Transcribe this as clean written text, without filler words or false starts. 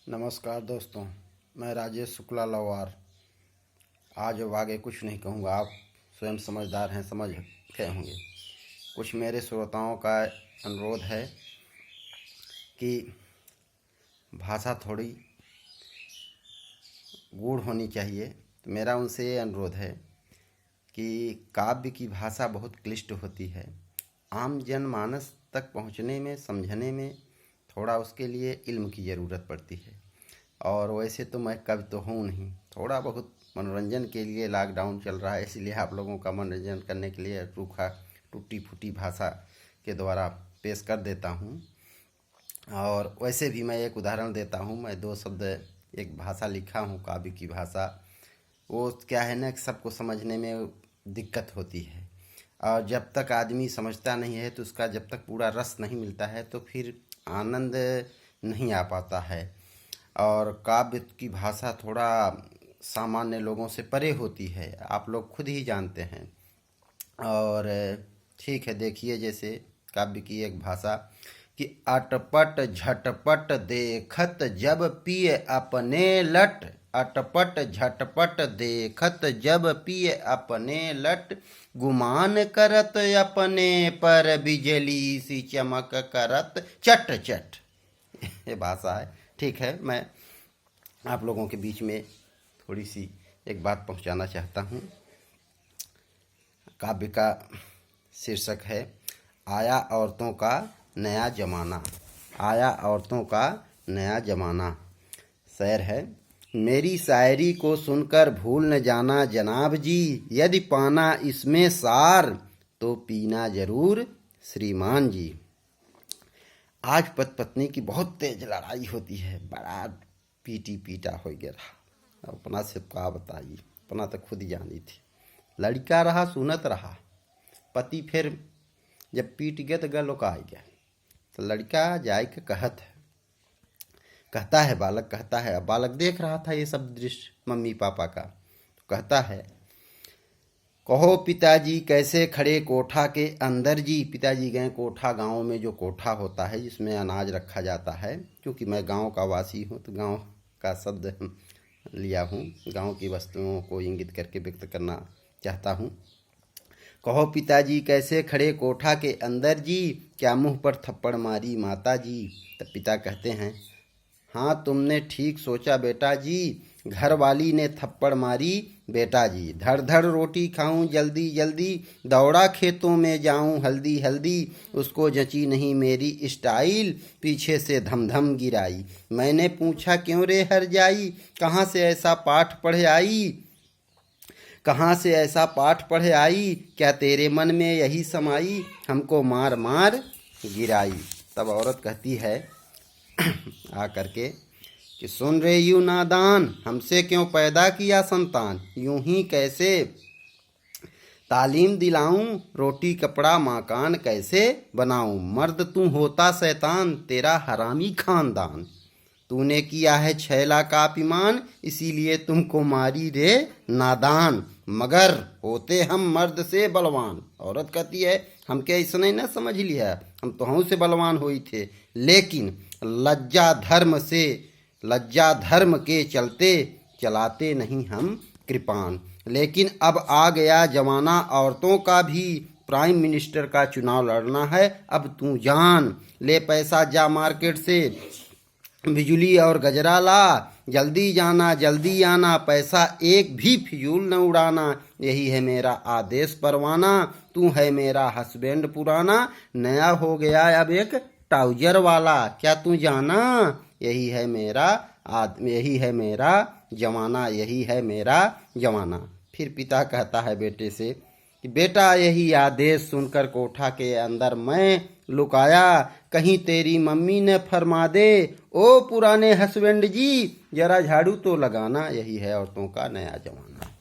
नमस्कार दोस्तों, मैं राजेश शुक्ला लवार। आज अब आगे कुछ नहीं कहूँगा, आप स्वयं समझदार हैं, समझ गए होंगे। कुछ मेरे श्रोताओं का अनुरोध है कि भाषा थोड़ी गूढ़ होनी चाहिए, तो मेरा उनसे ये अनुरोध है कि काव्य की भाषा बहुत क्लिष्ट होती है। आम जनमानस तक पहुँचने में, समझने में थोड़ा उसके लिए इल्म की ज़रूरत पड़ती है। और वैसे तो मैं कवि तो हूँ नहीं, थोड़ा बहुत मनोरंजन के लिए लॉकडाउन चल रहा है, इसलिए आप लोगों का मनोरंजन करने के लिए रूखा टूटी फूटी भाषा के द्वारा पेश कर देता हूँ। और वैसे भी मैं एक उदाहरण देता हूँ। मैं 2 शब्द एक भाषा लिखा हूँ, काव्य की भाषा। वो क्या है ना कि सबको समझने में दिक्कत होती है, और जब तक आदमी समझता नहीं है तो उसका जब तक पूरा रस नहीं मिलता है तो फिर आनंद नहीं आ पाता है। और काव्य की भाषा थोड़ा सामान्य लोगों से परे होती है, आप लोग खुद ही जानते हैं। और ठीक है, देखिए जैसे काव्य की एक भाषा कि अटपट झटपट देखत जब पिए अपने लट, अटपट झटपट देखत जब पिए अपने लट, गुमान करत अपने पर बिजली सी चमक करत चट चट। ये भाषा है। ठीक है, मैं आप लोगों के बीच में थोड़ी सी एक बात पहुंचाना चाहता हूं। काव्य का शीर्षक है आया औरतों का नया जमाना। आया औरतों का नया जमाना। शेर है, मेरी शायरी को सुनकर भूल न जाना जनाब जी, यदि पाना इसमें सार तो पीना जरूर श्रीमान जी। आज पति पत्नी की बहुत तेज लड़ाई होती है, बड़ा पीटी पीटा हो गया। अपना से का बताइए, अपना तो खुद ही जानी थी। लड़का रहा सुनत रहा, पति फिर जब पीट गया तो गलोका आ गया। तो लड़का जाए के कहता है, बालक कहता है, अब बालक देख रहा था ये सब दृश्य मम्मी पापा का, तो कहता है, कहो पिताजी कैसे खड़े कोठा के अंदर जी। पिताजी गए कोठा, गांव में जो कोठा होता है जिसमें अनाज रखा जाता है। क्योंकि मैं गांव का वासी हूं तो गांव का शब्द लिया हूं, गांव की वस्तुओं को इंगित करके व्यक्त करना चाहता हूं। कहो पिताजी कैसे खड़े कोठा के अंदर जी, क्या मुंह पर थप्पड़ मारी माता जी। तब पिता कहते हैं, हाँ तुमने ठीक सोचा बेटा जी, घर वाली ने थप्पड़ मारी बेटा जी। धड़ धड़ रोटी खाऊं जल्दी जल्दी, दौड़ा खेतों में जाऊं हल्दी हल्दी, उसको जची नहीं मेरी स्टाइल, पीछे से धम धम गिराई। मैंने पूछा क्यों रे हर जाई, कहाँ से ऐसा पाठ पढ़े आई, कहाँ से ऐसा पाठ पढ़े आई, क्या तेरे मन में यही समाई, हमको मार मार गिराई। तब औरत कहती है आ करके कि सुन रे यू नादान, हमसे क्यों पैदा किया संतान, यूं ही कैसे तालीम दिलाऊं, रोटी कपड़ा मकान कैसे बनाऊं, मर्द तू होता शैतान, तेरा हरामी खानदान, तूने किया है छैला का अपमान, इसीलिए तुमको मारी रे नादान, मगर होते हम मर्द से बलवान। औरत कहती है, हम क्या इसने न समझ लिया, हम तो हम से बलवान हुई थे, लेकिन लज्जा धर्म के चलते चलाते नहीं हम कृपान। लेकिन अब आ गया जमाना औरतों का भी, प्राइम मिनिस्टर का चुनाव लड़ना है, अब तू जान ले पैसा, जा मार्केट से बिजली और गजरा ला, जल्दी जाना जल्दी आना, पैसा एक भी फिजूल न उड़ाना, यही है मेरा आदेश परवाना, तू है मेरा हस्बैंड पुराना, नया हो गया अब एक ट्राउजर वाला, क्या तू जाना, यही है मेरा जमाना, यही है मेरा जमाना। फिर पिता कहता है बेटे से कि बेटा यही आदेश सुनकर कोठा के अंदर मैं लुकाया, कहीं तेरी मम्मी ने फरमा दे, ओ पुराने हस्बैंड जी जरा झाड़ू तो लगाना, यही है औरतों का नया जमाना।